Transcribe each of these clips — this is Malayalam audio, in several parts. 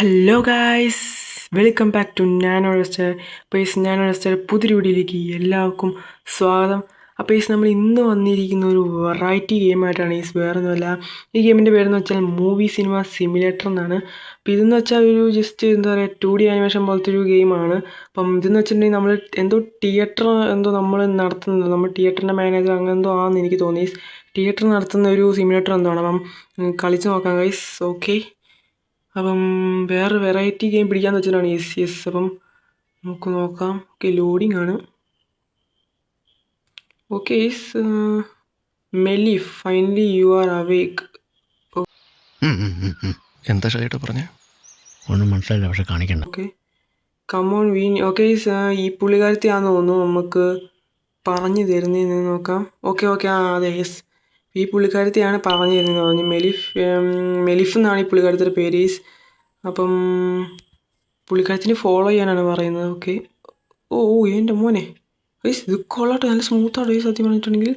Hello guys, welcome back to nano rester. അപ്പോൾ നാനോ റെസ്റ്റർ പുതിയൊരു വീഡിയോയിലേക്ക് എല്ലാവർക്കും സ്വാഗതം. അപ്പോൾ നമ്മൾ ഇന്ന് വന്നിരിക്കുന്ന ഒരു വെറൈറ്റി ഗെയിമായിട്ടാണ്. വേറെ ഒന്നുമല്ല, ഈ ഗെയിമിൻ്റെ പേരെന്ന് വെച്ചാൽ മൂവി സിനിമ സിമുലേറ്റർ എന്നാണ്. അപ്പോൾ ഇതെന്ന് വെച്ചാൽ ഒരു ജസ്റ്റ് എന്താ പറയുക 2D ആനിമേഷൻ പോലത്തെ ഒരു ഗെയിമാണ്. അപ്പം ഇതെന്ന് വെച്ചിട്ടുണ്ടെങ്കിൽ നമ്മൾ എന്തോ തിയേറ്റർ നമ്മൾ നടത്തുന്നത്, നമ്മൾ തിയേറ്ററിൻ്റെ മാനേജർ അങ്ങനെ എന്തോ ആണെന്ന് എനിക്ക് തോന്നി. തിയേറ്റർ നടത്തുന്ന ഒരു സിമുലേറ്റർ എന്താണ്. അപ്പം കളിച്ച് നോക്കാം ഗൈസ്. ഓക്കെ, അപ്പം വേറെ വെറൈറ്റി ഗെയിം പിടിക്കാമെന്ന് വെച്ചിട്ടാണ്. യെസ്. അപ്പം നമുക്ക് നോക്കാം. ഓക്കെ, ലോഡിങ് ആണ്. Okay Melif, finally you are awake. എന്താ ഷൈട്ട് പറഞ്ഞേ? ഒന്നും മനസ്സിലായില്ല, പക്ഷെ കാണിക്കണ്ട. Okay, come on വീൻ. ഓക്കെ, ഈ പുള്ളിക്കാരത്തെയാണെന്ന് തോന്നുന്നു നമുക്ക് പറഞ്ഞു തരുന്നതെന്ന് നോക്കാം. ഓക്കെ അതെ, യെസ്, ഈ പുള്ളിക്കാരത്തെയാണ് പറഞ്ഞു തരുന്നത് പറഞ്ഞു. മെലിഫ് എന്നാണ് ഈ പുള്ളിക്കാരത്തിൻ്റെ പേര്. അപ്പം പുള്ളിക്കാരത്തിന് ഫോളോ ചെയ്യാനാണ് പറയുന്നത്. ഓക്കെ, ഓ എൻ്റെ മോനെ ഗൈസ്, ഇത് കൊള്ളാട്ടെ, നല്ല സ്മൂത്താണ് ഗൈസ് സത്യം പറഞ്ഞിട്ടുണ്ടെങ്കിൽ.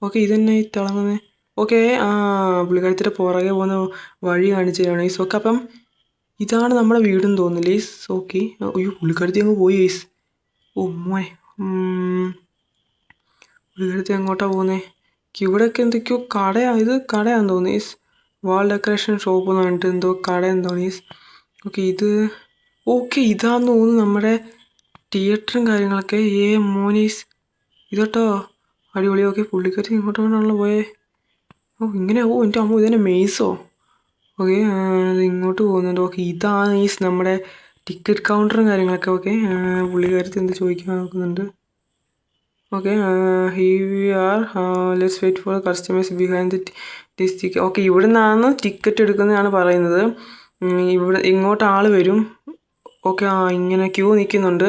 ഓക്കെ, ഇതന്നെ ഈ തിളങ്ങുന്നത്. ഓക്കെ, പുള്ളിക്കാരത്തിൻ്റെ പുറകെ പോകുന്ന വഴി കാണിച്ചു തരാണ് ഗൈസ്. ഓക്കെ, അപ്പം ഇതാണ് നമ്മുടെ വീടെന്ന് തോന്നുന്നില്ല ഗൈസ്. ഓക്കെ, അയ്യോ പുള്ളിക്കാരത്തി അങ്ങ് പോയി ഗൈസ്. ഓ മോനെ, പുള്ളിക്കാരത്തി എങ്ങോട്ടാണ് പോകുന്നത്? ഇവിടെയൊക്കെ എന്തൊക്കെയോ കടയാണ്, ഇത് കടയാണെന്ന് തോന്നുന്നു ഗൈസ്. വാൾ ഡെക്കറേഷൻ ഷോപ്പ് എന്ന് പറഞ്ഞിട്ട് എന്തോ കട എന്തോ ഗൈസ്. ഓക്കെ ഇതാന്ന് തോന്നുന്നു നമ്മുടെ തിയേറ്ററും കാര്യങ്ങളൊക്കെ. മോനീസ് ഇതോട്ടോ, അടിപൊളി. ഓക്കെ, പുള്ളിക്കാരി ഇങ്ങോട്ടാണല്ലോ പോയേ. ഇങ്ങനെ എൻ്റെ അമ്മ, ഇതന്നെ മെയ്സോ? ഓക്കെ, ഇത് ഇങ്ങോട്ട് പോകുന്നുണ്ട്. ഓക്കെ, ഇതാണ് നമ്മുടെ ടിക്കറ്റ് കൗണ്ടറും കാര്യങ്ങളൊക്കെ. ഓക്കെ, പുള്ളിക്കാരത്തി എന്ത് ചോദിക്കാൻ നോക്കുന്നുണ്ട്. Okay, let's wait for customers behind this ticket. Okay, ഇവിടെ നിന്നാണ് ടിക്കറ്റ് എടുക്കുന്നതാണ് പറയുന്നത്. ഇവിടെ ഇങ്ങോട്ട് ആൾ വരും. ഓക്കെ, ഇങ്ങനെ ക്യൂ നിൽക്കുന്നുണ്ട്.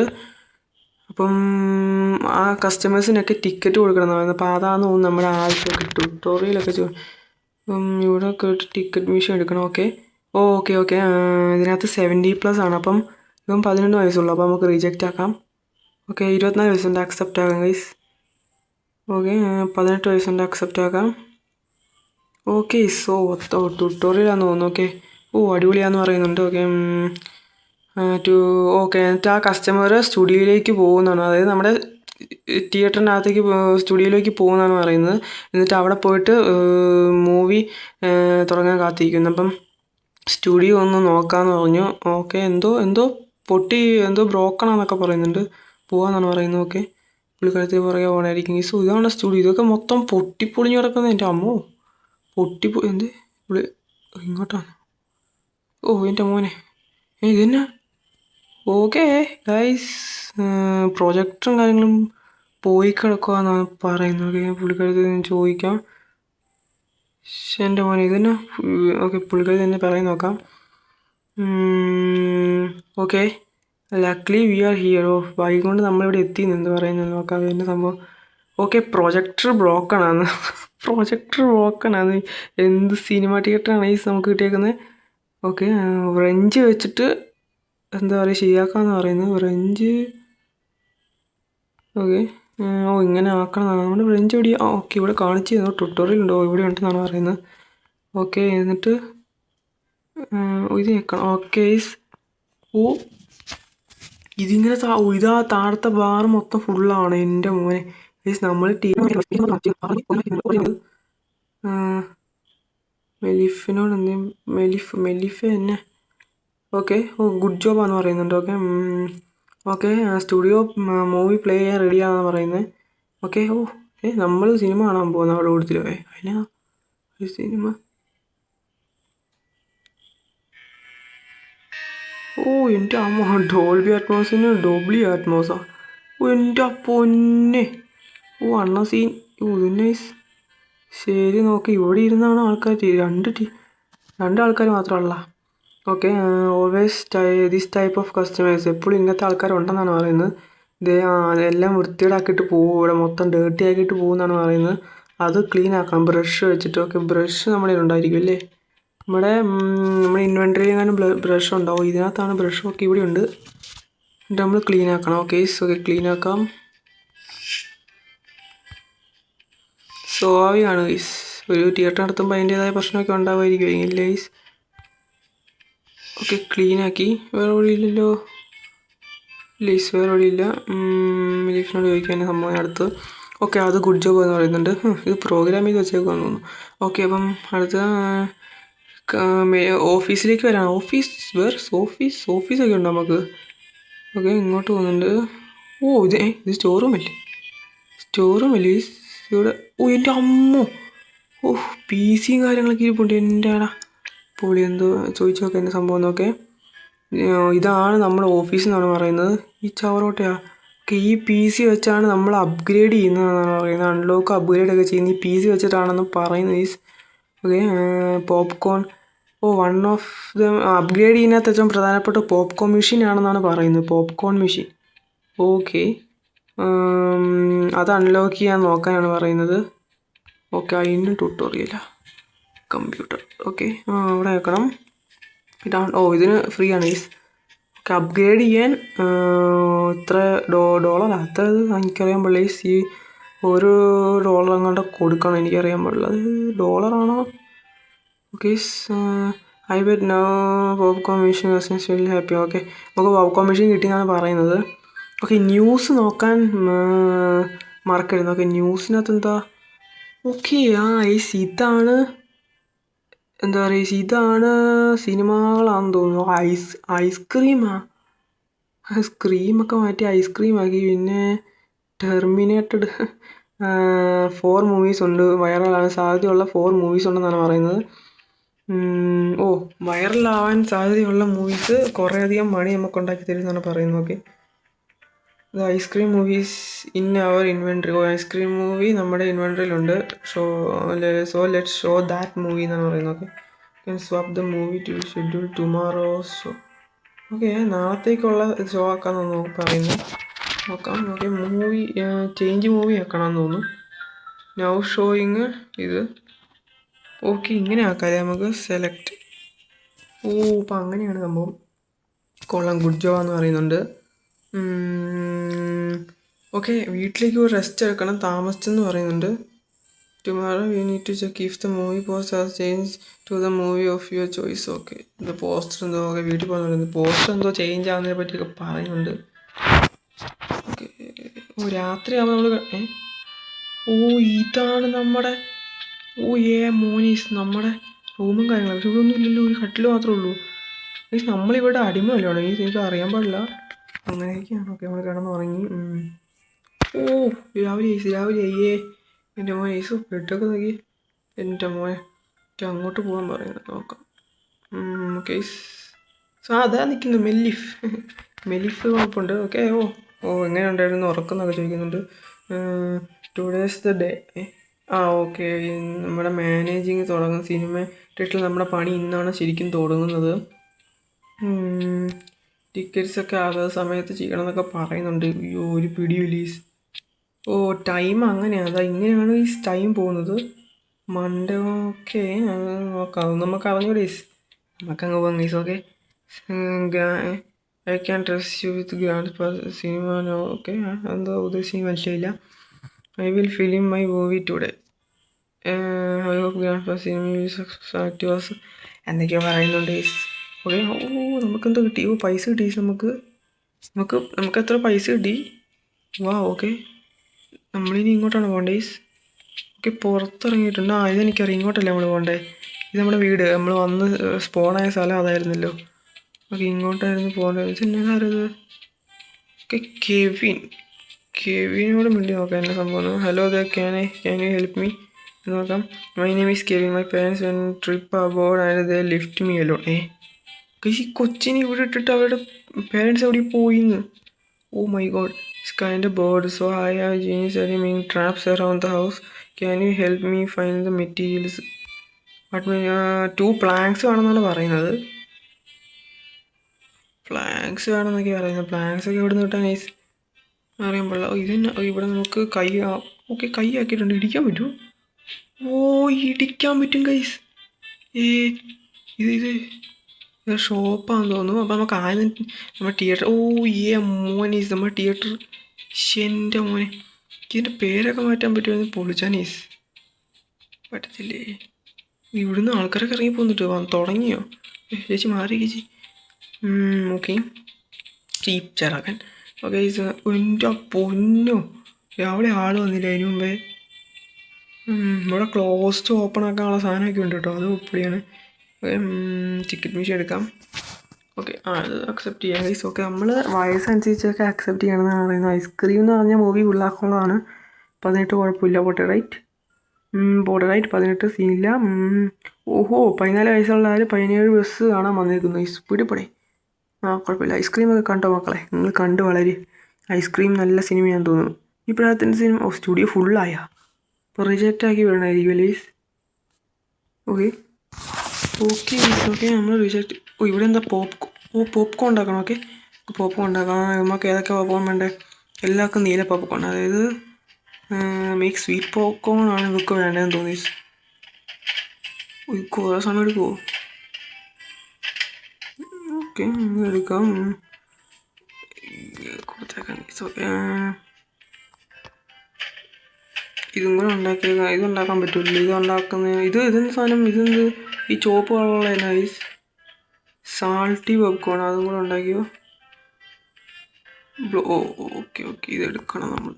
അപ്പം ആ കസ്റ്റമേഴ്സിനൊക്കെ ടിക്കറ്റ് കൊടുക്കണം എന്ന്. അപ്പോൾ അതാണെന്ന് തോന്നുന്നു നമ്മുടെ ആവശ്യമൊക്കെ ട്യൂട്ടോറിയലൊക്കെ അപ്പം ഇവിടെ കേട്ട് ടിക്കറ്റ് മിഷൻ എടുക്കണം. ഓക്കെ ഇതിനകത്ത് 70+ ആണ്. അപ്പം ഇപ്പം 11 വയസ്സുള്ളൂ. അപ്പോൾ നമുക്ക് റിജക്റ്റ് ആക്കാം. ഓക്കെ, 24 വയസ്സുണ്ട്, അക്സെപ്റ്റ് ആക്കാം ഗൈസ്. ഓക്കെ, 18 വയസ്സുണ്ട്, അക്സെപ്റ്റ് ആക്കാം. ഓക്കെ, ട്യൂട്ടോറിയലാണെന്ന് തോന്നുന്നു. ഓക്കെ, അടിപൊളിയാന്ന് പറയുന്നുണ്ട്. ഓക്കെ എന്നിട്ട് ആ കസ്റ്റമർ സ്റ്റുഡിയോയിലേക്ക് പോകുന്നതാണ്, അതായത് നമ്മുടെ തിയേറ്ററിനകത്തേക്ക് സ്റ്റുഡിയോയിലേക്ക് പോകുന്നതാണ് പറയുന്നത്. എന്നിട്ട് അവിടെ പോയിട്ട് മൂവി തുടങ്ങാൻ കാത്തിരിക്കുന്നു. അപ്പം സ്റ്റുഡിയോ ഒന്ന് നോക്കാമെന്ന് പറഞ്ഞു. ഓക്കെ, എന്തോ പൊട്ടി, എന്തോ ബ്രോക്കണാന്നൊക്കെ പറയുന്നുണ്ട്. പോകാമെന്നാണ് പറയുന്നത്. ഓക്കെ, പുള്ളിക്കാലത്ത് പുറകെ പോകണമായിരിക്കും. ഇതാണ് സ്റ്റുഡിയോ. ഇതൊക്കെ മൊത്തം പൊട്ടിപ്പൊളിഞ്ഞ് കിടക്കുന്നത്. എൻ്റെ അമ്മോ, എന്ത് പുള്ളി ഇങ്ങോട്ടാണ്? എൻ്റെ മോനെ, ഇതെന്നാ? ഓക്കെ ഗൈസ്, പ്രൊജക്ടറും കാര്യങ്ങളും പോയി കിടക്കുകയെന്നാണ് പറയുന്നത്. പുള്ളിക്കാരത്തി ചോദിക്കാം. എൻ്റെ മോനെ ഇതന്നെ. ഓക്കെ, പുള്ളിക്കാരത്തി തന്നെ പറയാൻ നോക്കാം. Okay, luckily we are here. Bike കൊണ്ട് നമ്മളിവിടെ എത്തി എന്ന് പറയുന്നത് നോക്കാം. അതിൻ്റെ സംഭവം. ഓക്കെ, പ്രൊജക്ടർ ബ്രോക്കണാണ്. എന്ത് സിനിമ തിയേറ്ററാണ് ഈ നമുക്ക് കിട്ടിയേക്കുന്നത്. ഓക്കെ, ഫ്രഞ്ച് വെച്ചിട്ട് എന്താ പറയുക ശരിയാക്കാമെന്ന് പറയുന്നത്. ഫ്രഞ്ച്. ഓക്കെ, ഇങ്ങനെ ആക്കണം എന്നാണ് നമ്മുടെ ഫ്രഞ്ച് എവിടെയാ? ഓക്കെ, ഇവിടെ കാണിച്ചു തന്നു, ട്യൂട്ടോറിയൽ ഉണ്ടോ ഇവിടെ ഉണ്ടെന്നാണ് പറയുന്നത്. ഓക്കെ, എന്നിട്ട് ഇത് ഞെക്കണം. ഓക്കെ, ഇതിങ്ങനെ ഇതാ താഴത്തെ ബാർ മൊത്തം ഫുള്ളാണ്. എൻ്റെ മോനെ നമ്മൾ മെലിഫിനോട് മെലിഫ തന്നെ. ഓക്കെ, ഗുഡ് ജോബാന്ന് പറയുന്നുണ്ട്. ഓക്കെ, സ്റ്റുഡിയോ മൂവി പ്ലേ ചെയ്യാൻ റെഡിയാണെന്ന് പറയുന്നത്. ഓക്കെ, നമ്മൾ സിനിമ കാണാൻ പോകുന്ന അവിടെ കൊടുത്തില്ല. അതിനാ സിനിമ. എൻ്റെ അമ്മ, ഡോൾബി അറ്റ്മോസിന് ഡോബ്ലി അറ്റ്മോസാ. എൻ്റെ പൊന്നെ. അണ്ണ സീൻ. ഇതന്നെ ശരി. നോക്ക്, ഇവിടെ ഇരുന്നാണ് ആൾക്കാർ. രണ്ട് ആൾക്കാർ മാത്രമല്ല. Okay, always this type of customers, എപ്പോഴും ഇങ്ങനത്തെ ആൾക്കാരുണ്ടെന്നാണ് പറയുന്നത്. എല്ലാം വൃത്തികേടാക്കിയിട്ട് പോകും, ഇവിടെ മൊത്തം ഡേർട്ടി ആക്കിയിട്ട് പോകുമെന്നാണ് പറയുന്നത്. അത് ക്ലീൻ ആക്കണം ബ്രഷ് വെച്ചിട്ട്. ഓക്കെ, ബ്രഷ് നമ്മുടെ ഉണ്ടായിരിക്കും അല്ലേ? നമ്മുടെ ഇൻവെൻട്രിയിൽ എങ്ങാനും ബ്രഷ് ഉണ്ടാവും. ഇതിനകത്താണ് ബ്രഷ്. ഒക്കെ ഇവിടെ ഉണ്ട്. എന്നിട്ട് നമ്മൾ ക്ലീൻ ആക്കണം. ഓക്കെ, ക്ലീൻ ആക്കാം. സ്വാഭാവികമാണ് ഗൈസ്, ഒരു തിയേറ്റർ നടത്തുമ്പോൾ അതിൻ്റേതായ പ്രശ്നമൊക്കെ ഉണ്ടാവുമായിരിക്കും. ഇല്ല ഗൈസ്. ഓക്കെ ക്ലീനാക്കി. വേറെ വഴിയില്ലല്ലോ. ലീസ് വേറെ വഴിയില്ല. ലീഫിനോട് ചോദിക്കാൻ സംഭവം അടുത്ത്. ഓക്കെ അത് ഗുഡ് ജോബ് എന്ന് പറയുന്നുണ്ട്. ഇത് പ്രോഗ്രാം ചെയ്ത് വെച്ചേക്കാന്ന് തോന്നുന്നു. ഓക്കെ അപ്പം അടുത്ത ഓഫീസിലേക്ക് വരാം. ഓഫീസൊക്കെ ഉണ്ടോ നമുക്ക്? ഓക്കെ ഇങ്ങോട്ട് പോകുന്നുണ്ട്. ഇത് സ്റ്റോർ റൂമല്ലേ? ഇവിടെ എൻ്റെ അമ്മോ. പി സിയും കാര്യങ്ങളൊക്കെ ഇരിപ്പുണ്ട്. എൻ്റെ ആടാ പൊളി. എന്തോ ചോദിച്ചു നോക്കാം എൻ്റെ സംഭവം നോക്കെ. ഇതാണ് നമ്മുടെ ഓഫീസ് എന്നാണ് പറയുന്നത്. ഈ ചവറോട്ടയാ. ഓക്കെ ഈ പി സി വെച്ചാണ് നമ്മൾ അപ്ഗ്രേഡ് ചെയ്യുന്നതെന്നാണ് പറയുന്നത്. അൺലോക്ക് അപ്ഗ്രേഡൊക്കെ ചെയ്യുന്നത് ഈ പി സി വെച്ചിട്ടാണെന്ന് പറയുന്നത്. Okay popcorn. One of the upgrade ചെയ്യുന്നതിനകത്ത് ഏറ്റവും പ്രധാനപ്പെട്ട പോപ്കോൺ മെഷീൻ ആണെന്നാണ് പറയുന്നത്. Popcorn machine. ഓക്കെ അത് അൺലോക്ക് ചെയ്യാൻ നോക്കാനാണ് പറയുന്നത്. ഓക്കെ അതിന് ട്യൂട്ടോറിയലാ. കമ്പ്യൂട്ടർ. ഓക്കെ അവിടെ വെക്കണം. ഇതാണ്. ഇതിന് ഫ്രീ ആണ് ഗൈസ്. ഓക്കെ അപ്ഗ്രേഡ് ചെയ്യാൻ ഇത്ര ഡോളറാ? അത്ര എനിക്കറിയാൻ പാടില്ല ഗൈസ്. ഈ ഒരു ഡോളർ അങ്ങോട്ട് കൊടുക്കണം എനിക്കറിയാൻ പാടില്ല. അത് ഡോളറാണോ? Okay I bet no popcorn machine very happy. Okay നമുക്ക് പോപ്കോൺ മെഷീൻ കിട്ടിയെന്നാണ് പറയുന്നത്. ഓക്കെ ന്യൂസ് നോക്കാൻ മറക്കരുത്. ഓക്കെ ന്യൂസിനകത്ത് എന്താ? ഓക്കെ ഇതാണ് എന്താ പറയുക, ഇതാണ് സിനിമകളാണെന്ന് തോന്നുന്നു. ഐസ്ക്രീമാ. സ്ക്രീമൊക്കെ മാറ്റി ഐസ്ക്രീമാക്കി. പിന്നെ ടെർമിനേറ്റഡ് 4 മൂവീസ് ഉണ്ട്. വൈറലാകാൻ സാധ്യതയുള്ള 4 മൂവീസ് ഉണ്ടെന്നാണ് പറയുന്നത്. വൈറലാവാൻ സാധ്യതയുള്ള മൂവീസ് കുറേയധികം മണി നമുക്ക് ഉണ്ടാക്കി തരുമെന്നാണ് പറയുന്നത്. Okay the ice cream movies in our inventory. Ice cream movie നമ്മുടെ ഇൻവെൻട്രിയിലുണ്ട്. So let's show that movie എന്നാണ് പറയുന്നത്. Okay can swap the movie to schedule tomorrow show. Okay നാളത്തേക്കുള്ള ഷോ ആക്കാമെന്ന് പറയുന്നു. നോക്കാം. ഓക്കെ മൂവി ചേഞ്ച് മൂവി ആക്കണമെന്ന് തോന്നുന്നു. നൗ ഷോയിങ് ഇത്. ഓക്കെ ഇങ്ങനെ ആക്കാല്ലേ നമുക്ക്. സെലക്ട്. ഇപ്പം അങ്ങനെയാണ് സംഭവം. കൊള്ളാം. ഗുഡ് ജോബ് എന്ന് പറയുന്നുണ്ട്. ഓക്കെ വീട്ടിലേക്ക് ഒരു റെസ്റ്റ് എടുക്കണം താമസിച്ചെന്ന് പറയുന്നുണ്ട്. Tomorrow you need to check if the movie poster has change to the movie of your choice. Okay ഇത് പോസ്റ്റർ എന്തോ. ഓക്കെ വീട്ടിൽ പോകുന്നുണ്ട്. പോസ്റ്റർ എന്തോ ചേഞ്ച് ആവുന്നതിനെ പറ്റിയൊക്കെ പറയുന്നുണ്ട്. ഓക്കെ രാത്രിയാകുമ്പോൾ നമ്മൾ ഇതാണ് നമ്മുടെ മോനീസ് നമ്മുടെ റൂമും കാര്യങ്ങളും. പക്ഷെ ഇവിടെ ഒന്നും ഇല്ലല്ലോ. ഒരു കട്ടിൽ മാത്രമേ ഉള്ളൂ. മീൻസ് നമ്മളിവിടെ അടിമയല്ലോ. എനിക്ക് അറിയാൻ പാടില്ല. അങ്ങനെയൊക്കെയാണ്. ഓക്കെ നമ്മൾ കിടന്നുറങ്ങി. രാവിലെ അയ്യേ എൻ്റെ മോനെ ബെഡൊക്കെ നോക്കി. എൻ്റെ മോനെ അങ്ങോട്ട് പോകാൻ പറയുന്നത്. നോക്കാം. ഓക്കെ അതാ നിൽക്കുന്നു മെലിഫ് കുഴപ്പമുണ്ട്. ഓക്കെ എങ്ങനെ ഉണ്ടായിരുന്നു ഉറക്കുന്നൊക്കെ ചോദിക്കുന്നുണ്ട്. 2 days ദ ഡേ. ഓക്കെ നമ്മുടെ മാനേജിങ് തുടങ്ങും. സിനിമ തിയേറ്ററിൽ നമ്മുടെ പണി ഇന്നാണ് ശരിക്കും തുടങ്ങുന്നത്. ടിക്കറ്റ്സൊക്കെ അതേ സമയത്ത് ചെയ്യണം എന്നൊക്കെ പറയുന്നുണ്ട്. ഒരു പിടിയില്ലീസ്. ടൈം അങ്ങനെയാണ്. ഇങ്ങനെയാണ് ഈ ടൈം പോകുന്നത്. മൺഡേ. ഓക്കെ നോക്കാം. നമുക്ക് അറിഞ്ഞൂടെ നമുക്കങ്ങ് പോകാം guys. Okay I can trust you with grand cinema. Okay എന്താ ഉദ്ദേശിക്കുന്നത് മനസ്സിലായില്ല. I will film my movie today. I hope grand cinema എന്തൊക്കെയോ പറയുന്നുണ്ട് ഗൈസ്. ഓക്കെ നമുക്കെന്തോ കിട്ടി. പൈസ കിട്ടി നമുക്ക് എത്ര പൈസ കിട്ടി. ഓക്കെ നമ്മളിനി ഇങ്ങോട്ടാണ് പോകേണ്ടത് ഗൈസ്. ഓക്കെ പുറത്തിറങ്ങിയിട്ടുണ്ട്. ഇതെനിക്കറിയാം. ഇങ്ങോട്ടല്ലേ നമ്മൾ പോകണ്ടേ. ഇത് നമ്മുടെ വീട്. നമ്മൾ വന്ന് സ്പോണായ സ്ഥലം അതായിരുന്നല്ലോ. ഓക്കെ ഇങ്ങോട്ടായിരുന്നു പോകേണ്ടത്. ഇതെന്നായിരുന്നു? ഓക്കെ കെവിനോട് മിണ്ടി നോക്കാം എന്നെ സംഭവം. Hello can you help me നോക്കാം. My name is Kevin. My parents went trip abroad and they left me alone. ഈ കൊച്ചിനെ ഇവിടെ ഇട്ടിട്ട് അവരുടെ പാരൻസ് എവിടെ പോയിന്ന്. My god it's kind bored. So I have genius mean traps around the house. Can you help me find the materials. But 2 planks വേണമെന്നാണ് പറയുന്നത്. പ്ലാങ്ക്സ് വേണമെന്നൊക്കെ പറയുന്നത്. പ്ലാങ്ക്സ് ഒക്കെ ഇവിടെ നിന്ന് കിട്ടാൻ നൈസ് അറിയാൻ പാടില്ല. ഇതന്നെ ഇവിടെ നമുക്ക് ഓക്കെ കൈ ആക്കിയിട്ടുണ്ട്. ഇടിക്കാൻ പറ്റുമോ? ഇടിക്കാൻ പറ്റും ഗൈസ്. ഇത് ഷോപ്പാണെന്ന് തോന്നുന്നു. അപ്പോൾ നമുക്ക് ആദ്യം നമ്മുടെ തിയേറ്റർ. മോനീസ് നമ്മുടെ തിയേറ്റർ. എൻ്റെ മോനെ ഇതിൻ്റെ പേരൊക്കെ മാറ്റാൻ പറ്റുമോ? പൊളിച്ചാനീസ് പറ്റത്തില്ലേ. ഇവിടുന്ന് ആൾക്കാരൊക്കെ ഇറങ്ങി പോന്നിട്ട് തുടങ്ങിയോ? ചേച്ചി മാറി ചേച്ചി. ഓക്കെ ചീപ്പ് ചെറാക്കൻ. ഓക്കെ എൻ്റെ പൊന്നോ, രാവിലെ ആൾ വന്നില്ല അതിന് മുമ്പേ. ഇവിടെ ക്ലോസ്റ്റ് ഓപ്പൺ ആക്കാനുള്ള സാധനമൊക്കെ ഉണ്ട് കേട്ടോ, അത് ഉൾപ്പെടെയാണ്. ടിക്കറ്റ് മെഷീൻ എടുക്കാം. ഓക്കെ അത് അക്സെപ്റ്റ് ചെയ്യാം ഗൈസ്. ഓക്കെ നമ്മൾ വയസ്സനുസരിച്ചൊക്കെ അക്സെപ്റ്റ് ചെയ്യണമെന്നാണ് പറയുന്നത്. ഐസ്ക്രീം എന്ന് പറഞ്ഞാൽ മൂവി ഫുള്ളാക്കുള്ളതാണ്. 18 കുഴപ്പമില്ല. പോട്ടെ റൈറ്റ്. 18 സീനില്ല. ഓഹോ 14 വയസ്സുള്ള 17 ബസ് കാണാൻ വന്നേക്കുന്നു. പിടിപൊടി. കുഴപ്പമില്ല. ഐസ്ക്രീമൊക്കെ കണ്ടോ മക്കളെ, നിങ്ങൾ കണ്ട് വളരെ. ഐസ്ക്രീം നല്ല സിനിമയാണെന്ന് തോന്നുന്നു. ഈ പ്രായത്തിൻ്റെ സിനിമ. സ്റ്റുഡിയോ ഫുള്ളായ ഇപ്പോൾ റിജക്റ്റ് ആക്കി വിടണമായിരിക്കും അല്ലേ? ഓക്കെ ഓക്കെ ഓക്കെ നമ്മൾ റിജക്റ്റ്. ഇവിടെ എന്താ പോപ്കോൺ ഉണ്ടാക്കണം. ഓക്കെ പോപ്കോൺ ഉണ്ടാക്കാം. നമുക്ക് ഏതൊക്കെ പോപ്കോൺ വേണ്ടേ? എല്ലാവർക്കും നീല പോപ്കോൺ, അതായത് മേക്ക് സ്വീറ്റ് പോപ്കോൺ ആണ് ഇതൊക്കെ വേണ്ടതെന്ന് തോന്നി. കുറേ സമയം എടുക്കുമോ? ഓക്കെ എടുക്കാം. കൊടുത്തേക്കാം. ഇതും കൂടെ ഉണ്ടാക്കിയേക്കാം. ഇതുണ്ടാക്കാൻ പറ്റില്ല. ഇതെന്ത് സാധനം? ഇതെന്ത് ഈ ചോപ്പ് കളറുള്ള നൈസ് സാൾട്ടി പോപ്കോൺ, അതും കൂടെ ഉണ്ടാക്കിയോ? ഓക്കെ ഇതെടുക്കണം നമ്മൾ.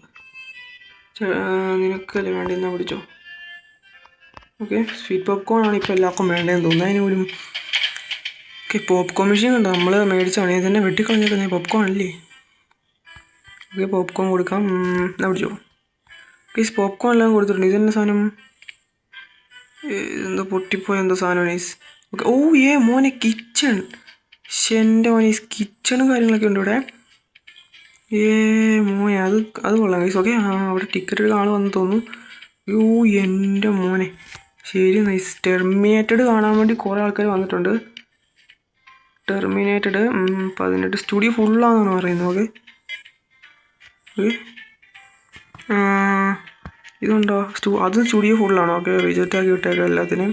നിനക്കല്ലേ വേണ്ടെന്നാ പിടിച്ചോ. ഓക്കെ സ്വീറ്റ് പോപ്കോൺ ആണ് ഇപ്പോൾ എല്ലാവർക്കും വേണ്ടതെന്ന് തോന്നുന്നു. അതിന് പോലും ഓക്കെ പോപ്കോൺ മെഷീൻ കണ്ടോ, നമ്മൾ മേടിച്ചാണ്. ഇത് തന്നെ വെട്ടിക്കളഞ്ഞേക്കുന്നത് പോപ്കോൺ അല്ലേ? ഓക്കെ പോപ്കോൺ കൊടുക്കാം. എന്നാ പിടിച്ചോ. ഗൈസ് പോപ്കോൺ എല്ലാം കൊടുത്തിട്ടുണ്ട്. ഇതെന്നെ സാധനം? എന്തോ പൊട്ടിപ്പോയ എന്തോ സാധനം നൈസ്. ഓക്കെ മോനെ കിച്ചൺ. എൻ്റെ മോനെ കിച്ചണും കാര്യങ്ങളൊക്കെ ഉണ്ട് ഇവിടെ. മോനെ അത് കൊള്ളാം ഗൈസ്. ഓക്കെ അവിടെ ടിക്കറ്റ് എടുക്കാൻ ആൾ വന്ന് തോന്നുന്നു. എൻ്റെ മോനെ ശരി നൈസ്. ടെർമിനേറ്റഡ് കാണാൻ വേണ്ടി കുറേ ആൾക്കാർ വന്നിട്ടുണ്ട്. ടെർമിനേറ്റഡ് 18 സ്റ്റുഡിയോ ഫുള്ളാണെന്നാണ് പറയുന്നത്. ഓക്കെ ഇതുണ്ടോ? അത് സ്റ്റുഡിയോ ഫുള്ളാണോ? ഓക്കെ റിജക്റ്റ് ആക്കി വിട്ടേക്കാം എല്ലാത്തിനും.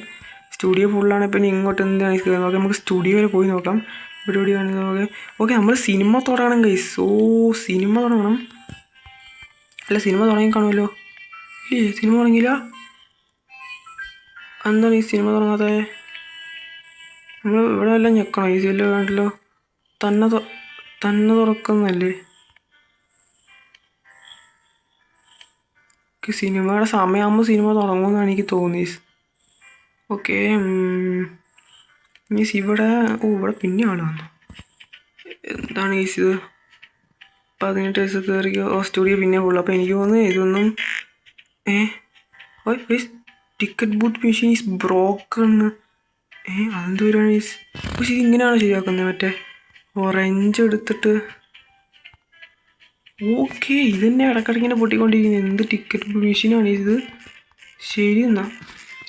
സ്റ്റുഡിയോ ഫുള്ളാണ്. പിന്നെ ഇങ്ങോട്ട് എന്താണ് കയറുന്നത്? ഓക്കെ നമുക്ക് സ്റ്റുഡിയോയിൽ പോയി നോക്കാം. ഇവിടെ കാണുന്നത്. ഓക്കെ നമ്മൾ സിനിമ തുടങ്ങണം ഗൈസ്. സിനിമ തുടങ്ങണം. അല്ല സിനിമ തുടങ്ങി കാണുമല്ലോ. ഇല്ലേ സിനിമ തുടങ്ങിയില്ല? എന്താണ് ഈ സിനിമ തുടങ്ങാതെ? നമ്മൾ ഇവിടെ എല്ലാം ഞെക്കണം. ഈ സിനിമ വേണ്ടല്ലോ. തന്നെ തുറക്കുന്നല്ലേ? സിനിമയുടെ സമയമാകുമ്പോൾ സിനിമ തുടങ്ങുമെന്നാണ് എനിക്ക് തോന്നി. ഓക്കെ മീൻസ് ഇവിടെ ഇവിടെ പിന്നെ ആൾ വന്നു. എന്താണ് ഈ ഇത്? 18 വയസ്സ് കയറിയോ? സ്റ്റുഡിയോ പിന്നെ ഫുള്ള്. അപ്പോൾ എനിക്ക് തോന്നുന്നു ഇതൊന്നും ticket booth machine is broken. അതെന്ത് വരുവാണ്? പക്ഷേ ഇതിങ്ങനെയാണോ ശരിയാക്കുന്നത്? മറ്റേ ഓറഞ്ച് എടുത്തിട്ട്. ഓക്കെ ഇതന്നെ ഇടയ്ക്കിടയ്ക്കിങ്ങനെ പൊട്ടിക്കൊണ്ടിരിക്കുന്നത്. എന്ത് ടിക്കറ്റ് മെഷീനാണ് ഇത്? ശരി എന്നാ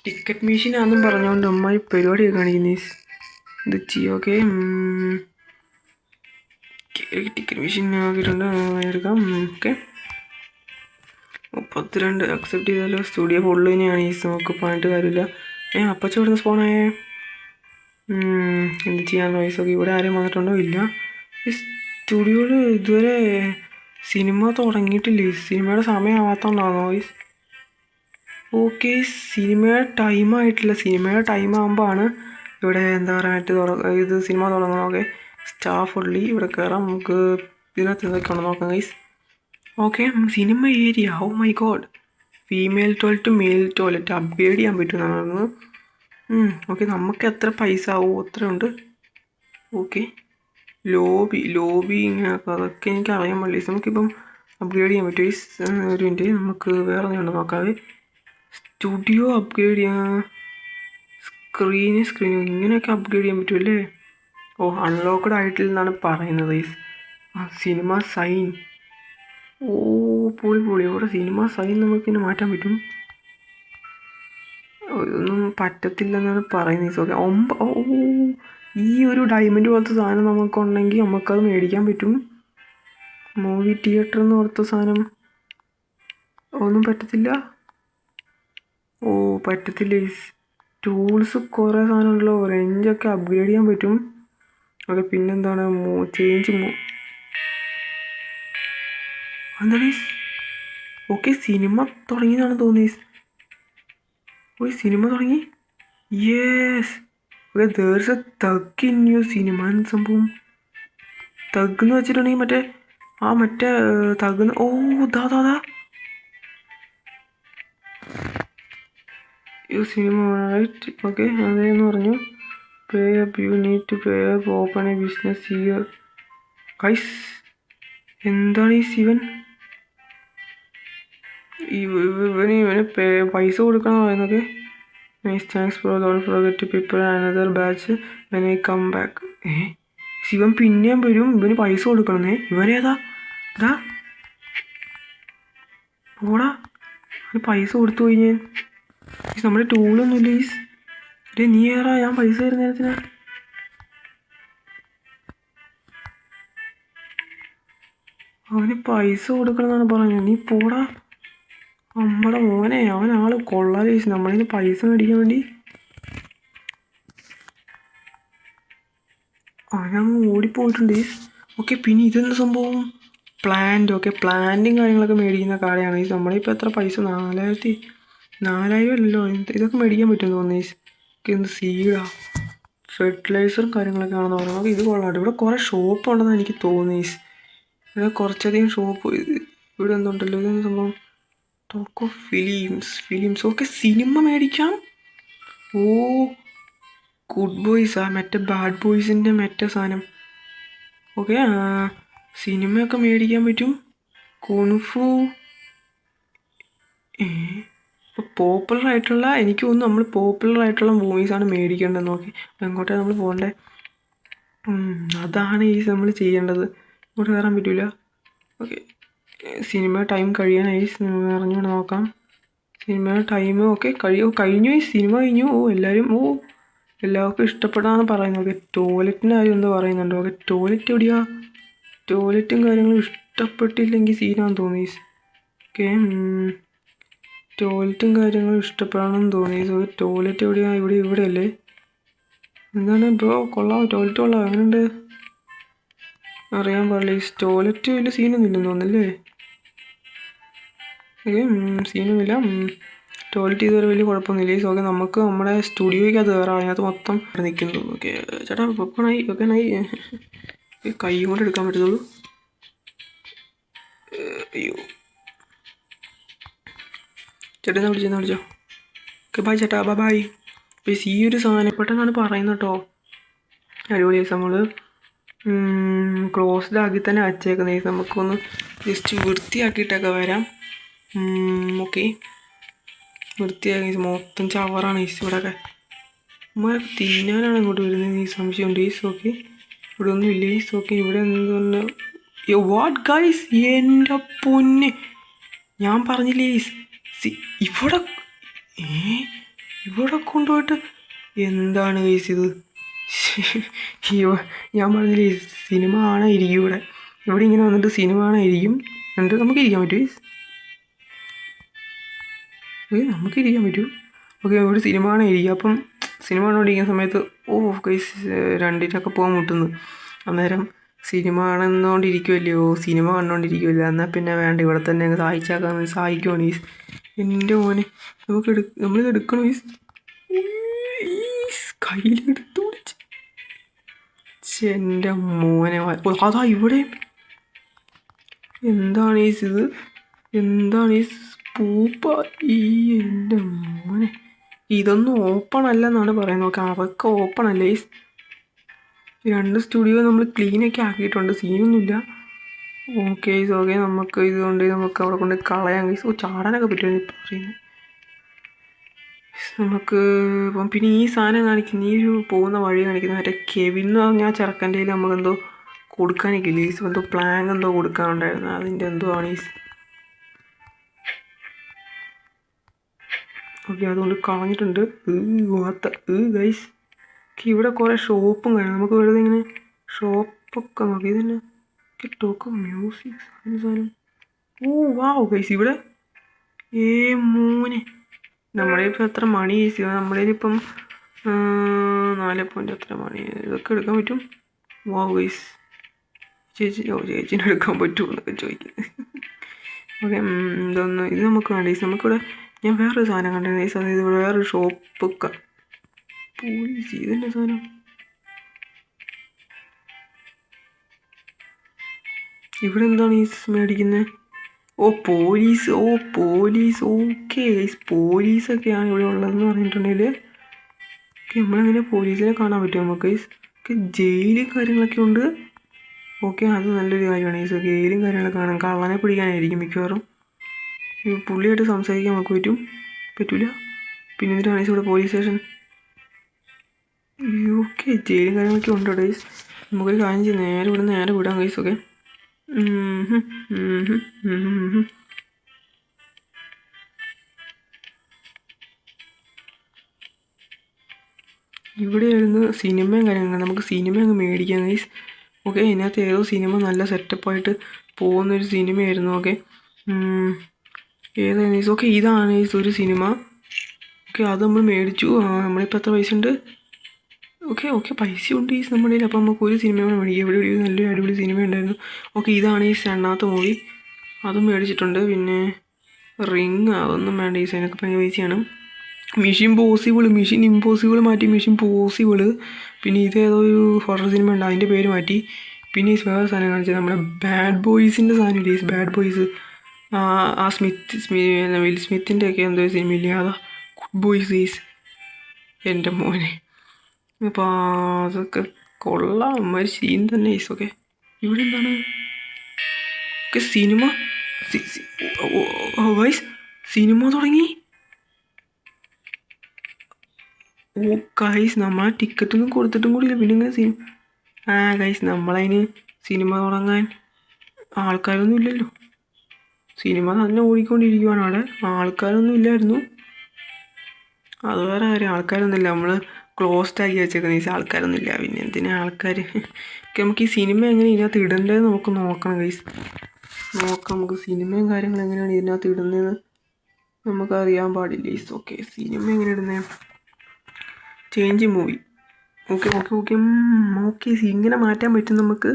ടിക്കറ്റ് മെഷീനാണെന്നും പറഞ്ഞുകൊണ്ട് അമ്മായി പരിപാടിയൊക്കെ കാണിക്കുന്നത്. ഇത് ചെയ്യും. ഓക്കെ ടിക്കറ്റ് മെഷീൻ ആക്കിയിട്ടുണ്ട്. എടുക്കാം. ഓക്കെ 32 അക്സെപ്റ്റ് ചെയ്താലോ? സ്റ്റുഡിയോ ഫുള്ള് തന്നെയാണ് ഈ നോക്ക്. പറഞ്ഞിട്ട് കാര്യമില്ല. അപ്പച്ച ഇവിടുന്ന് സ്പോണായേ. എന്ത് ചെയ്യാൻ വയസ്സ്? ഓക്കെ ഇവിടെ ആരെയും വന്നിട്ടുണ്ടോ? ഇല്ല. ഈ സ്റ്റുഡിയോയിൽ ഇതുവരെ സിനിമ തുടങ്ങിയിട്ടില്ലേ? സിനിമയുടെ സമയമാവാത്തതുകൊണ്ടാണോ വയസ്സ്? ഓക്കെ സിനിമയുടെ ടൈമായിട്ടില്ല. സിനിമയുടെ ടൈമാകുമ്പോൾ ആണ് ഇവിടെ എന്താ പറയുക ഇത് സിനിമ തുടങ്ങണം. ഓക്കെ സ്റ്റാഫ് ഉള്ളി ഇവിടെ കയറാം. നമുക്ക് ഇതിനകത്ത് എന്തൊക്കെയാണോ നോക്കാം guys. Okay cinema area. Oh my god. Female toilet male toilet upgrade ചെയ്യാൻ പറ്റുമെന്നാണ്. ഓക്കെ നമുക്ക് എത്ര പൈസ ആവും? അത്ര ഉണ്ട്. ഓക്കെ ലോബി ഇങ്ങനെ അതൊക്കെ എനിക്ക് അറിയാൻ പാടില്ല. നമുക്കിപ്പം അപ്ഗ്രേഡ് ചെയ്യാൻ പറ്റും. ഒരു മിനിറ്റ് നമുക്ക് വേറെ എന്തെങ്കിലും നോക്കാവേ. സ്റ്റുഡിയോ അപ്ഗ്രേഡ് ചെയ്യാൻ സ്ക്രീൻ ഇങ്ങനെയൊക്കെ അപ്ഗ്രേഡ് ചെയ്യാൻ പറ്റുമല്ലേ? അൺലോക്ക്ഡ് ആയിട്ടില്ലെന്നാണ് പറയുന്നത്. Cinema sign. പൊളി ഇവിടെ സിനിമ സൈൻ നമുക്കിങ്ങനെ മാറ്റാൻ പറ്റും. ഇതൊന്നും പറ്റത്തില്ലെന്നാണ് പറയുന്നത്. ഓക്കെ ഈ ഒരു ഡയമണ്ട് പോലത്തെ സാധനം നമുക്കുണ്ടെങ്കിൽ നമുക്കത് മേടിക്കാൻ പറ്റും. മൂവി തിയേറ്റർ എന്ന് പറഞ്ഞ സാധനം ഒന്നും പറ്റത്തില്ല. പറ്റത്തില്ല. ടൂൾസ് കുറേ സാധനമുണ്ടല്ലോ. റേഞ്ചൊക്കെ അപ്ഗ്രേഡ് ചെയ്യാൻ പറ്റും. ഓക്കെ പിന്നെന്താണ് എന്താണ്? ഓക്കെ സിനിമ തുടങ്ങിയതാണ് തോന്നി. സിനിമ തുടങ്ങി. Yes okay there's A thug in new cinema എന്ന സംഭവം. തഗ്ഗെന്ന് വെച്ചിട്ടുണ്ടെങ്കിൽ മറ്റേ തഗ്ഗെന്ന് ദാ യു സിനിമ റൈറ്റ്. ഓക്കെ, അതേന്ന് പറഞ്ഞു. Pay up, you need to pay up, open a business year. Guys, എന്താണ് ഈ ശിവൻ? ഇവന് പൈസ കൊടുക്കണം പറയുന്നത്. Nice, thanks bro, don't forget to prepare another batch when I come back. Shivan പിന്നെയും വരും, ഇവന് പൈസ കൊടുക്കണമെന്നേ. ഇവനേതാ പോടാ, അവന് പൈസ കൊടുത്തു പോയി ഞാൻ. നമ്മുടെ ടൂളൊന്നും ഇല്ല ഈസ്. നീ ഏറാ, ഞാൻ പൈസ തരുന്ന നേരത്തിന്. അവന് പൈസ കൊടുക്കണമെന്നാണ് പറഞ്ഞത്. നീ പോടാ, നമ്മുടെ മോനെ. അവനാള് കൊള്ളാതെ ഈസ്. നമ്മളിന്ന് പൈസ മേടിക്കാൻ വേണ്ടി അവനങ്ങ് ഓടിപ്പോയിട്ടുണ്ട് ഈസ്. ഓക്കെ, പിന്നെ ഇതെന്ത് സംഭവം? പ്ലാന്റ്. ഓക്കെ, പ്ലാന്റും കാര്യങ്ങളൊക്കെ മേടിക്കുന്ന കടയാണ് ഈസ്. നമ്മളിപ്പോൾ എത്ര പൈസ? 4,000 അല്ലല്ലോ. ഇതൊക്കെ മേടിക്കാൻ പറ്റുമെന്ന് തോന്നുന്നു ഈസ്. എന്ത് സീഡാ, ഫെർട്ടിലൈസറും കാര്യങ്ങളൊക്കെ ആണെന്ന് പറയുന്നത്. ഇത് കൊള്ളാം. ഇവിടെ കുറേ ഷോപ്പ് ഉണ്ടെന്ന് എനിക്ക് തോന്നുന്നു ഈസ്. ഇവിടെ കുറച്ചധികം ഷോപ്പ്. ഇവിടെ എന്തുണ്ടല്ലോ, ഇതെന്ത് സംഭവം? Toko films. ഓക്കെ, സിനിമ മേടിക്കാം. ഗുഡ് ബോയ്സാ, മറ്റേ ബാഡ് ബോയ്സിൻ്റെ മറ്റേ സാധനം. ഓക്കെ, സിനിമയൊക്കെ മേടിക്കാൻ പറ്റും. കുൺഫു. ഇപ്പോൾ പോപ്പുലറായിട്ടുള്ള, എനിക്ക് തോന്നുന്നു നമ്മൾ പോപ്പുലറായിട്ടുള്ള മൂവീസാണ് മേടിക്കേണ്ടത്. നോക്കി എങ്ങോട്ടാണ് നമ്മൾ പോകണ്ടേ? അതാണ് ഈ നമ്മൾ ചെയ്യേണ്ടത്. ഇങ്ങോട്ട് കയറാൻ പറ്റില്ല. ഓക്കെ, സിനിമ ടൈം കഴിയാനായി. സിനിമ അറിഞ്ഞുകൊണ്ട് നോക്കാം. സിനിമ ടൈം ഓക്കെ കഴിഞ്ഞു. ഈ സിനിമ കഴിഞ്ഞു. എല്ലാവർക്കും ഇഷ്ടപ്പെടാന്ന് പറയുന്നത്. ഓക്കെ, ടോയ്ലറ്റിൻ്റെ കാര്യം എന്തോ പറയുന്നുണ്ട്. ഓക്കെ, ടോയ്ലറ്റ് എവിടെയാ? ടോയ്ലറ്റും കാര്യങ്ങളും ഇഷ്ടപ്പെട്ടില്ലെങ്കിൽ സീനാന്ന് തോന്നി. ഓക്കെ, ടോയ്ലറ്റും കാര്യങ്ങളും ഇഷ്ടപ്പെടാമെന്ന് തോന്നി. ഓക്കെ, ടോയ്ലറ്റ് എവിടെയാ? ഇവിടെ അല്ലേ? എന്താണ് ബ്രോ, കൊള്ളാം, ടോയ്ലറ്റ് കൊള്ളാം. എങ്ങനെയുണ്ട് അറിയാൻ പാടില്ല. ഈ ടോയ്ലറ്റ് വലിയ സീനൊന്നും ഇല്ലെന്ന് തോന്നുന്നല്ലേ? ഓക്കെ, സീനൊന്നുമില്ല. ടോയ്ലറ്റ് ഇതുവരെ വലിയ കുഴപ്പമൊന്നുമില്ല. ഓക്കെ, നമുക്ക് നമ്മുടെ സ്റ്റുഡിയോയ്ക്ക് അത് കയറാം. അതിനകത്ത് മൊത്തം നിൽക്കുന്നു. ഓക്കെ ചേട്ടാ, പൊക്കണായി. ഓക്കെനായി. കൈ കൊണ്ട് എടുക്കാൻ പറ്റത്തുള്ളൂ. അയ്യോ, ചേട്ടാ എന്നാ വിളിച്ചോ. ഓക്കെ, ബൈ ചേട്ടാ, ബൈ. അപ്പോൾ ഈ ഒരു സാധനം പെട്ടെന്നാണ് പറയുന്നത് കേട്ടോ. അടിപൊളി. നമ്മൾ ക്ലോസ്ഡ് ആക്കി തന്നെ വച്ചേക്കുന്നത്. നമുക്കൊന്ന് ജസ്റ്റ് വൃത്തിയാക്കിയിട്ടൊക്കെ വരാം. ഓക്കെ, വൃത്തിയാക്കി. മൊത്തം ചവറാണ് ഈസ് ഇവിടെയൊക്കെ. ഉമ്മാരൊക്കെ തിന്നാനാണ് ഇങ്ങോട്ട് വരുന്നത്. ഈ സംശയമുണ്ട് ഈസ്. ഓക്കെ, ഇവിടെ ഒന്നും ഇല്ല ഈസ്. ഓക്കെ, ഇവിടെ എന്തോന്ന് വാട്ട് ഗൈസ്, എൻ്റെ പൊന്നെ, ഞാൻ പറഞ്ഞില്ലേ ഈസ്. ഇവിടെ കൊണ്ടുപോയിട്ട് എന്താണ് ഗൈസ് ഇത്? ഞാൻ പറഞ്ഞില്ലേ, സിനിമ കാണാതിരിക്കും. ഇവിടെ ഇങ്ങനെ വന്നിട്ട് സിനിമ കാണാതിരിക്കും. എന്നിട്ട് നമുക്ക് ഇരിക്കാൻ പറ്റും. നമുക്ക് ഇരിക്കാൻ പറ്റും. ഓക്കെ, ഇവിടെ സിനിമ കാണാതിരിക്കും. അപ്പം സിനിമ കണ്ടുകൊണ്ടിരിക്കുന്ന സമയത്ത് ഗൈസ് രണ്ടിനൊക്കെ പോകാൻ മുട്ടുന്നു. അന്നേരം സിനിമ സിനിമ കണ്ടുകൊണ്ടിരിക്കുമല്ലോ. എന്നാൽ പിന്നെ വേണ്ട, ഇവിടെ തന്നെ അങ്ങ് സഹായിക്കുവാണ് ഈസ്. എൻ്റെ മോനെ, നമ്മളിത് എടുക്കണം ഈസ്. കയ്യിലെടുത്ത് വിളിച്ച് എൻ്റെ മോനെ. അതാ ഇവിടെ എന്താണ് ഈസ് ഇത്? എന്താണ് ഈ പൂപ്പ? എൻ്റെ മോനെ, ഇതൊന്നും ഓപ്പൺ അല്ലെന്നാണ് പറയുന്നത്. നോക്കാം, അതൊക്കെ ഓപ്പൺ അല്ലേ ഈസ്. 2 സ്റ്റുഡിയോ നമ്മൾ ക്ലീനൊക്കെ ആക്കിയിട്ടുണ്ട്. സീനൊന്നുമില്ല. Okay is. ഓക്കെ, നമുക്ക് ഇതുകൊണ്ട് നമുക്ക് അവിടെ കൊണ്ട് കളയാം ഈസ്. ചാടാനൊക്കെ പറ്റുമെന്ന് ഇപ്പം പറയുന്നത്. നമുക്ക് ഇപ്പം പിന്നെ ഈ സാധനം കാണിക്കുന്ന, ഈ ഒരു പോകുന്ന വഴി കാണിക്കുന്ന മറ്റേ കെവിൻ എന്ന് പറഞ്ഞാൽ ചെറുക്കൻ്റെ കയ്യിൽ നമുക്കെന്തോ കൊടുക്കാനൊക്കെ ഇല്ല ഈസ്. എന്തോ പ്ലാൻ എന്തോ കൊടുക്കാനുണ്ടായിരുന്നു. അതിൻ്റെ എന്തോ ആണ് ഈസ്. ഓക്കെ, അതുകൊണ്ട് കളഞ്ഞിട്ടുണ്ട്. ഗൈസ്, ഇവിടെ കുറേ ഷോപ്പും കാണാം. നമുക്ക് വെറുതെ ഇങ്ങനെ ഷോപ്പൊക്കെ നോക്കി. ഇതന്നെ ടോക്ക് മ്യൂസിക് സാധനം. വാവ് ഗൈസ്, ഇവിടെ മോനെ, നമ്മുടെ ഇപ്പം എത്ര മണി ഈസ്? നമ്മുടെ ഇപ്പം 4 പോയിൻ്റ് എത്ര മണി? ഇതൊക്കെ എടുക്കാൻ പറ്റും. വാവ് ഗൈസ്, ചേച്ചീനെ എടുക്കാൻ പറ്റുമോ എന്നൊക്കെ ചോദിക്കുന്നത്. ഓക്കെ, ഇതൊന്ന് ഇത് നമുക്ക് വേണ്ട ഈസ്. നമുക്കിവിടെ ഞാൻ വേറൊരു സാധനം കണ്ടിരുന്നു ഈസ്. അതായത് ഇവിടെ വേറൊരു ഷോപ്പൊക്കെ പോലീസ്. ഇതെന്നെ സാധനം. ഇവിടെ എന്താണ് ഈ മേടിക്കുന്നത്? ഓ പോലീസ്, ഓ പോലീസ്, ഓക്കെ ഗൈസ്, പോലീസൊക്കെയാണ് ഇവിടെ ഉള്ളതെന്ന് പറഞ്ഞിട്ടുണ്ടെങ്കിൽ ഓക്കെ നമ്മളങ്ങനെ പോലീസിനെ കാണാൻ പറ്റും നമുക്ക് ഗൈസ്. ഓക്കെ ജയിലും കാര്യങ്ങളൊക്കെ ഉണ്ട്. ഓക്കെ അത് നല്ലൊരു കാര്യമാണ് ഗൈസ്. ജയിലും കാര്യങ്ങളൊക്കെ കാണാം. കള്ളനെ പിടിക്കാനായിരിക്കും മിക്കവാറും. പുള്ളിയായിട്ട് സംസാരിക്കാൻ നമുക്ക് പറ്റൂല. പിന്നെ എന്തിനാണ് ഗൈസ് ഇവിടെ പോലീസ് സ്റ്റേഷൻ? ഓക്കെ ജയിലും കാര്യങ്ങളൊക്കെ ഉണ്ട് ഗൈസ്. നമുക്കൊരു കാര്യം ചെയ്യാം, നേരെ വിടാം ഗൈസ്. ഓക്കെ ഇവിടെയായിരുന്നു സിനിമയും കാര്യങ്ങളും. നമുക്ക് സിനിമ അങ്ങ് മേടിക്കാം ഗൈസ്. ഓക്കെ ഇതിനകത്ത് ഏതോ സിനിമ നല്ല സെറ്റപ്പായിട്ട് പോകുന്നൊരു സിനിമയായിരുന്നു. ഓക്കെ ഏതായിരുന്നു ഗൈസ്? ഓക്കെ ഇതാണ് ഗൈസ് ഒരു സിനിമ. ഓക്കെ അത് നമ്മൾ മേടിച്ചു. നമ്മളിപ്പോൾ എത്ര പൈസ ഉണ്ട്? ഓക്കെ പൈസ ഉണ്ട് ഗൈസ് നമ്മുടെ കയ്യിൽ. അപ്പോൾ നമുക്ക് ഒരു സിനിമ കൂടെ മേടിക്കാം. ഇവിടെ ഒരു നല്ലൊരു അടിപൊളി സിനിമ ഉണ്ടായിരുന്നു. ഓക്കെ ഇതാണ് ഈ രണ്ടാമത്തെ മൂവി, അതും മേടിച്ചിട്ടുണ്ട്. പിന്നെ റിങ് അതൊന്നും വേണ്ട ഗൈസ്, അതിനൊക്കെ ഭയങ്കര പൈസയാണ്. മിഷൻ ഇമ്പോസിബിൾ മാറ്റി മിഷൻ പോസിബിൾ. പിന്നെ ഇതേതോ ഒരു ഹൊറർ സിനിമ ഉണ്ട്, അതിൻ്റെ പേര് മാറ്റി. പിന്നെ ഈ വേറെ സാധനം കാണിച്ചത് നമ്മുടെ ബാഡ് ബോയ്സിൻ്റെ സാധനം ഇല്ലേ, ബാഡ് ബോയ്സ്. ആ വിൽ സ്മിത്തിൻ്റെ ഒക്കെ എന്തോ സിനിമയില്ലേ, അതാ ഗുഡ് ബോയ്സ് ഈസ് എൻ്റെ മോനെ. അപ്പോൾ അതൊക്കെ കൊള്ളാം, ഒരു സീൻ തന്നെ ഈസ്. ഓക്കെ ഇവിടെ എന്താണ്? ഓക്കെ സിനിമ വൈസ് സിനിമ തുടങ്ങി. ഓ ഗൈസ് നമ്മൾ ടിക്കറ്റൊന്നും കൊടുത്തിട്ടും കൂടിയില്ല, പിന്നെ ഇങ്ങനെ ഗൈസ് നമ്മളതിന് സിനിമ തുടങ്ങാൻ ആൾക്കാരൊന്നും ഇല്ലല്ലോ. സിനിമ തന്നെ ഓടിക്കൊണ്ടിരിക്കുവാണ്, അവിടെ ആൾക്കാരൊന്നും ഇല്ലായിരുന്നു. അത് വേറെ കാര്യം, ആൾക്കാരൊന്നും ഇല്ല, നമ്മൾ ക്ലോസ്ഡ് ആക്കി വെച്ചേക്കുന്ന ഈ ആൾക്കാരൊന്നും ഇല്ല. പിന്നെ എന്തിനാ ആൾക്കാർ? നമുക്ക് ഈ സിനിമ എങ്ങനെ ഇതിനകത്ത് ഇടേണ്ടതെന്ന് നമുക്ക് നോക്കണം ഗൈസ്. നമുക്ക് സിനിമയും കാര്യങ്ങളും എങ്ങനെയാണ് ഇതിനകത്ത് ഇടുന്നതെന്ന് നമുക്കറിയാൻ പാടില്ല ഗൈസ്. ഓക്കെ സിനിമ എങ്ങനെ ഇടുന്നത്? Change movie. ഓക്കെ ഇങ്ങനെ മാറ്റാൻ പറ്റും നമുക്ക്.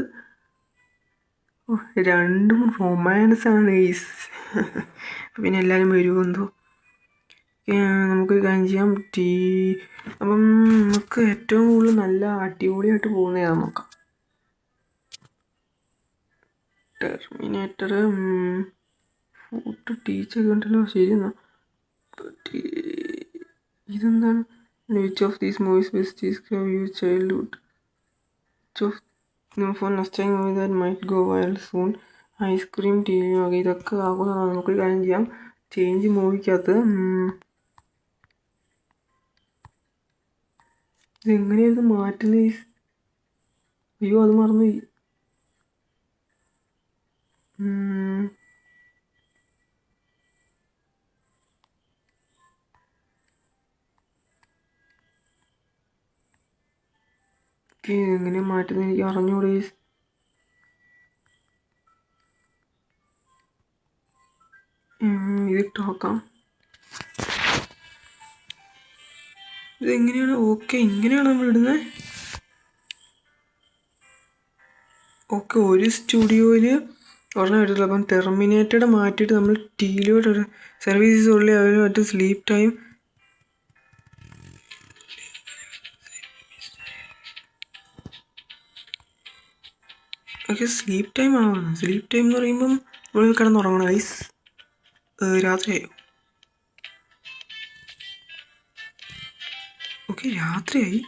രണ്ടും റൊമാൻസാണ് ഗൈസ്. പിന്നെ എല്ലാവരും വരുമോ എന്തോ. നമുക്കൊരു കാര്യം ചെയ്യാം, അപ്പം നമുക്ക് ഏറ്റവും കൂടുതൽ നല്ല അടിപൊളിയായിട്ട് പോകുന്ന ഏതാണെന്ന് നോക്കാം. ടെർമിനേറ്റർ ഫുഡ് ടീച്ചർ ഉണ്ടല്ലോ, ശരി എന്നാ. ഇതെന്താണ്? Which of these movies best describe your childhood? For next time movie that might go viral soon. Ice cream T V. Okay ഇതൊക്കെ ആകുന്നതാണ്. നമുക്കൊരു കാര്യം ചെയ്യാം, ചേഞ്ച് മൂവിക്കകത്ത് ഇതെങ്ങനെയായിരുന്നു മാറ്റുന്നത്? അയ്യോ അത് മറന്നുപോയി. എങ്ങനെ മാറ്റുന്നത് എനിക്ക് അറിഞ്ഞൂടെ. ഇതിട്ട് നോക്കാം. ഇതെങ്ങനെയാണ്? ഓക്കെ ഇങ്ങനെയാണ് നമ്മൾ ഇടുന്നത്. ഓക്കെ ഒരു സ്റ്റുഡിയോയിൽ ഒരെണ്ണം എടുത്തില്ല. അപ്പം ടെർമിനേറ്റഡ് മാറ്റിയിട്ട് നമ്മൾ ടീയിലോട്ട് സർവീസസ് ഉള്ളി അവർ മറ്റേ sleep time. Okay sleep time ആവുന്നു. സ്ലീപ്പ് ടൈം എന്ന് പറയുമ്പം നമ്മൾ കിടന്നുറങ്ങണം ഗൈസ്. രാത്രിയായോ? ഓക്കെ രാത്രിയായി,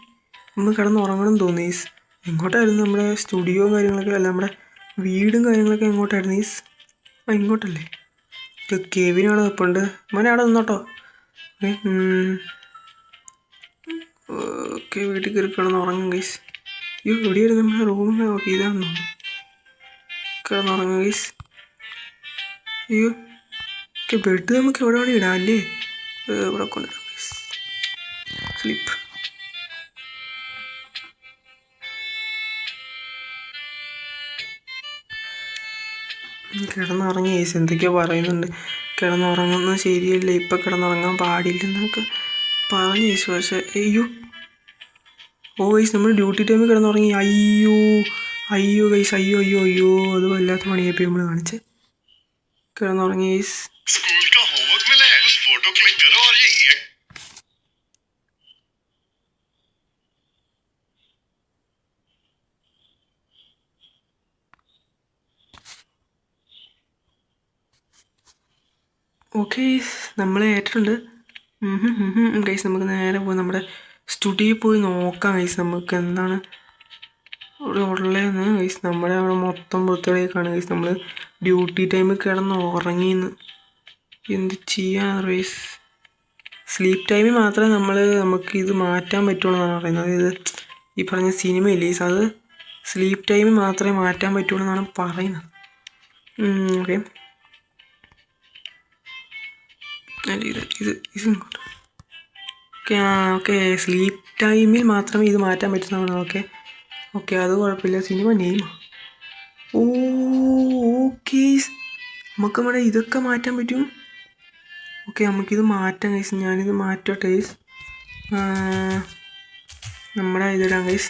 നമ്മൾ കിടന്നുറങ്ങണം തോന്നി ഗൈസ്. എങ്ങോട്ടായിരുന്നു നമ്മുടെ സ്റ്റുഡിയോ കാര്യങ്ങളൊക്കെ? അല്ല നമ്മുടെ വീടും കാര്യങ്ങളൊക്കെ എങ്ങോട്ടായിരുന്നു ഗൈസ്? ഇങ്ങോട്ടല്ലേ? കെവിനവിടെ നിൽപ്പുണ്ട്, മോനെ അവിടെ നിന്നോട്ടോ. ഓക്കെ വീട്ടിൽ കയറി കിടന്നുറങ്ങും ഗൈസ്. എവിടെയായിരുന്നു നമ്മുടെ റൂം? ഓക്കെ ഇതാണെന്നോ, കിടന്നുറങ്ങും ഗൈസ്. ഓക്കെ ബെഡ് നമുക്ക് എവിടെ വേണമെങ്കിൽ ഇടാം അല്ലേ? ഇവിടെ കൊണ്ടിടാം ഗൈസ്. സ്ലീപ്പ്. കിടന്നുറങ്ങി ഗൈസ്. എന്തൊക്കെയോ പറയുന്നുണ്ട്, കിടന്നുറങ്ങുന്നത് ശരിയല്ല, ഇപ്പം കിടന്നുറങ്ങാൻ പാടില്ലെന്നൊക്കെ പറഞ്ഞു ഗൈസ്. പക്ഷേ ഗൈസ് നമ്മൾ ഡ്യൂട്ടി ടൈമിൽ കിടന്നുറങ്ങി. അയ്യോ ഗൈസ്, അയ്യോ അത് വല്ലാത്ത പണിയായിപ്പോയി നമ്മൾ കാണിച്ച്. കിടന്നുറങ്ങി ഗൈസ്. ഓക്കെ നമ്മൾ ഏറ്റിട്ടുണ്ട്. ഗൈസ് നമുക്ക് നേരെ പോയി നമ്മുടെ സ്റ്റുഡിയോയിൽ പോയി നോക്കാം ഗൈസ് നമുക്ക് എന്താണ് ഇവിടെ ഉള്ളതെന്ന്. ഗൈസ് നമ്മുടെ അവിടെ മൊത്തം വൃത്തികളേക്കാണ് ഗൈസ്. നമ്മൾ ഡ്യൂട്ടി ടൈമിൽ കിടന്ന് ഉറങ്ങിയെന്ന്. എന്ത് ചെയ്യാനാണ് ഗൈസ്? സ്ലീപ്പ് ടൈമിൽ മാത്രമേ നമുക്ക് ഇത് മാറ്റാൻ പറ്റുള്ളൂ എന്നാണ് പറയുന്നത്. അതായത് ഈ പറഞ്ഞ സിനിമയില്ലേ ഗൈസ്, അത് സ്ലീപ്പ് ടൈമിൽ മാത്രമേ മാറ്റാൻ പറ്റുള്ളൂ എന്നാണ് പറയുന്നത്. ഓക്കെ അല്ല ഇത് ഇങ്ങോട്ട്. ഓക്കെ സ്ലീപ്പ് ടൈമിൽ മാത്രമേ ഇത് മാറ്റാൻ പറ്റുന്നതാണ്. ഓക്കെ അത് കുഴപ്പമില്ല. സിനിമ നെയിം ഓക്കെ നമുക്ക് നമ്മുടെ ഇതൊക്കെ മാറ്റാൻ പറ്റും. ഓക്കെ നമുക്കിത് മാറ്റാം ഗൈസ്. ഞാനിത് മാറ്റട്ടെ ഗൈസ്. നമ്മുടെ ഇതിടാം ഗൈസ്.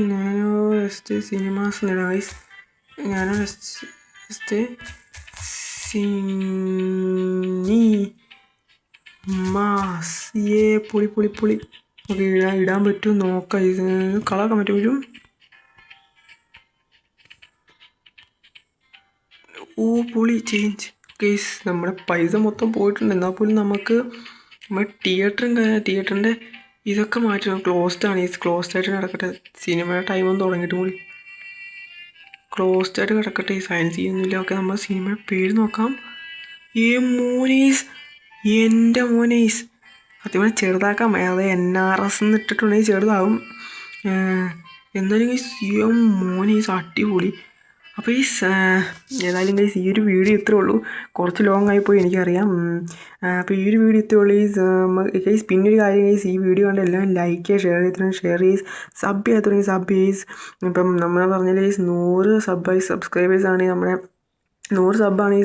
നാനോ എസ്റ്റ് സിനിമാസ് ഇടാം ഗൈസ്. നാനോ എസ്റ്റ് സിനിമാസ് പൊളി. ഓക്കെ ഇടാൻ പറ്റും നോക്കാം. ഇത് കളറാക്കാൻ പറ്റും. പൊളി ചേഞ്ച് കേസ്. നമ്മുടെ പൈസ മൊത്തം പോയിട്ടുണ്ട്. എന്നാൽ പോലും നമുക്ക് നമ്മുടെ തിയേറ്ററിൻ്റെ ഇതൊക്കെ മാറ്റണം. ക്ലോസ്ഡ് ആണ്. ക്ലോസ്ഡ് ആയിട്ട് കിടക്കട്ടെ. സിനിമയുടെ ടൈമൊന്നും തുടങ്ങിയിട്ട് കൂടി ക്ലോസ്ഡ് ആയിട്ട് കിടക്കട്ടെ. സയൻസ് ചെയ്യുന്നില്ല. ഓക്കെ നമ്മൾ സിനിമയുടെ പേര് നോക്കാം. മോനീസ് എൻ്റെ മോനീസ് സത്യം ചെറുതാക്കാം. അത് NRS എന്ന് ഇട്ടിട്ടുണ്ടെങ്കിൽ ചെറുതാവും. എന്തായാലും മോനീസ് അടിപൊളി. അപ്പോൾ ഏതായാലും ഗൈസ് ഈ ഒരു വീഡിയോ ഇത്രേ ഉള്ളൂ. കുറച്ച് ലോങ് ആയിപ്പോയി എനിക്കറിയാം. അപ്പോൾ ഈ ഒരു വീഡിയോ ഇത്രേ ഉള്ളൂ. ഗൈസ് പിന്നൊരു കാര്യം ഗൈസ്, ഈ വീഡിയോ കണ്ട് എല്ലാം ലൈക്ക് ചെയ്യുക, ഷെയർ ചെയ്ത് സബ് ചെയ്യാത്തുണ്ടെങ്കിൽ സബ് ചെയ്ത്. ഇപ്പം നമ്മൾ പറഞ്ഞാൽ ഗൈസ് 100 സബ്സ്ക്രൈബേഴ്സ് ആണ് നമ്മുടെ 100 സബ്ബാണ് ഈ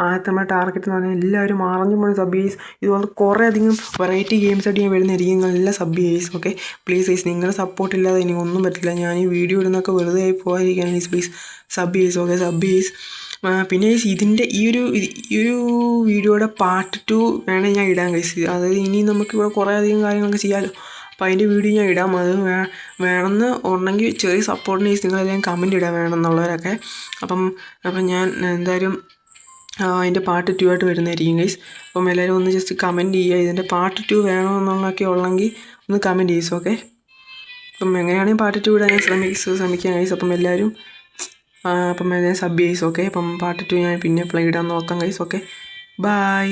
ആദ്യത്തെ നമ്മുടെ ടാർഗറ്റ് എന്ന് പറഞ്ഞാൽ. എല്ലാവരും അറിഞ്ഞു പോകണം സബ് ചെയ്സ്. ഇതുപോലെ കുറേ അധികം വെറൈറ്റി ഗെയിംസ് ആയിട്ട് ഞാൻ വരുന്നതായിരിക്കും. നിങ്ങളെല്ലാം സബ് ചെയ്സ്. ഓക്കെ പ്ലീസ് ഗൈസ്, നിങ്ങളുടെ സപ്പോർട്ട് ഇല്ലാതെ എനിക്ക് ഒന്നും പറ്റില്ല. ഞാൻ ഈ വീഡിയോ ഇടുന്നൊക്കെ വെറുതെ ആയി പോകാതിരിക്കാൻ ഗൈസ് പ്ലീസ് സബ് ചെയ്സ്. ഓക്കെ സബ് ചെയ്സ്. പിന്നെ ഗൈസ് ഇതിൻ്റെ ഈ ഒരു വീഡിയോയുടെ പാർട്ട് 2 വേണേൽ ഞാൻ ഇടാൻ ഗൈസ്. അതായത് ഇനി നമുക്കിവിടെ കുറേ അധികം കാര്യങ്ങളൊക്കെ ചെയ്യാമല്ലോ. അപ്പോൾ അതിൻ്റെ വീഡിയോ ഞാൻ ഇടാം. അത് വേണമെന്ന് ഉണ്ടെങ്കിൽ ചെറിയ സപ്പോർട്ടിന് ഗൈസ് നിങ്ങളെല്ലാം കമൻറ്റ് ഇടാൻ വേണമെന്നുള്ളവരൊക്കെ. അപ്പം ഞാൻ എന്തായാലും അതിൻ്റെ പാർട്ട് 2 ആയിട്ട് വരുന്നതായിരിക്കും ഗൈസ്. അപ്പം എല്ലാവരും ഒന്ന് ജസ്റ്റ് കമൻറ്റ് ചെയ്യുക. ഇതിൻ്റെ പാർട്ട് 2 വേണമെന്നുള്ളതൊക്കെ ഉള്ളെങ്കിൽ ഒന്ന് കമൻറ്റ് ചെയ്യും. ഓക്കെ അപ്പം എങ്ങനെയാണെങ്കിൽ പാർട്ട് 2 ഇടാൻ ഞാൻ ശ്രമിക്കാം ഗൈസ്. അപ്പം എല്ലാവരും അപ്പം സബ് ചെയ്സ്. ഓക്കെ അപ്പം പാർട്ട് 2 ഞാൻ പിന്നെ പ്ലേ ഇടാൻ നോക്കാം ഗൈസ്. Okay bye.